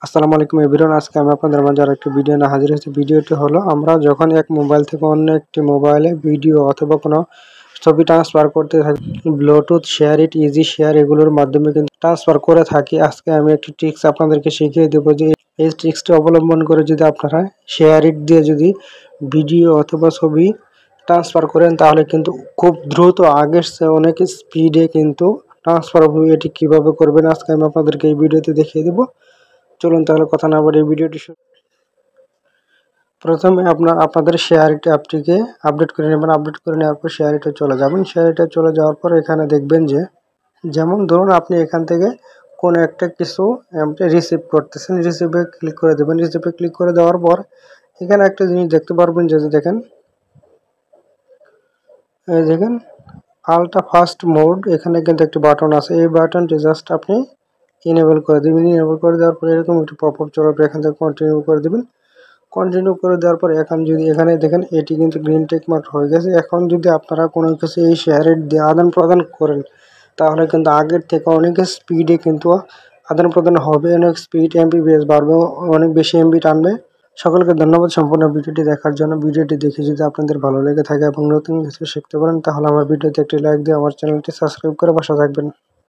আসসালামু আলাইকুম এভরিওয়ান। আজকে আমি আপনাদের মাঝে আরেকটি ভিডিও নিয়ে হাজির হয়েছি। ভিডিওটি হলো আমরা যখন এক মোবাইল থেকে অন্য একটি মোবাইলে ভিডিও অথবা কোনো ছবি ট্রান্সফার করতে থাকি, Bluetooth share it, easy share এগুলোর মাধ্যমে কিন্তু ট্রান্সফার করে থাকি। আজকে আমি একটি ট্রিক্স আপনাদেরকে শিখিয়ে দেবো যে এই ট্রিক্সটি অবলম্বন করে যদি আপনারা শেয়ার ইট দিয়ে যদি ভিডিও অথবা ছবি ট্রান্সফার করেন তাহলে কিন্তু খুব দ্রুত আগের চেয়ে অনেক স্পিডে কিন্তু ট্রান্সফার হবে। এটি কীভাবে করবেন আজকে আমি আপনাদেরকে এই ভিডিওতে দেখিয়ে দেবো। চলুন তাহলে কথা না বলে এই ভিডিওটি প্রথমে আপনাদের শেয়ারইট অ্যাপটিকে আপডেট করে নেবেন। আপডেট করে নেওয়ার পর শেয়ারইটে চলে যাবেন। শেয়ারইটে চলে যাওয়ার পর এখানে দেখবেন যে যেমন ধরুন আপনি এখান থেকে কোনো একটা কিছু রিসিভ করতেছেন, রিসিভে ক্লিক করে দেবেন। রিসিভে ক্লিক করে দেওয়ার পর এখানে একটা জিনিস দেখতে পারবেন যে দেখেন, এই দেখেন আলট্রা ফাস্ট মোড, এখানে কিন্তু একটি বাটন আছে। এই বাটনটি জাস্ট আপনি ইনেবল করে দেবেন। ইনেবল করে দেওয়ার পর এরকম একটি পপ আপ চলে আসবে, এখান থেকে কন্টিনিউ করে দেবেন। কন্টিনিউ করে দেওয়ার পর এখন যদি এখানে দেখেন এটি কিন্তু গ্রিন টিক মার্ক হয়ে গেছে। এখন যদি আপনারা কোনো কিছু এই শেয়ারের দিয়ে আদান প্রদান করেন তাহলে কিন্তু আগের থেকে অনেক স্পিডে কিন্তু আদান প্রদান হবে, অনেক স্পিড এমবিপিএস বাড়বে, অনেক বেশি এমবি টানবে। সকলকে ধন্যবাদ সম্পূর্ণ ভিডিওটি দেখার জন্য। ভিডিওটি দেখে যদি আপনাদের ভালো লেগে থাকে এবং নতুন কিছু শিখতে পারেন তাহলে আমার ভিডিওতে একটি লাইক দিয়ে আমার চ্যানেলটি সাবস্ক্রাইব করে পাশে থাকবেন।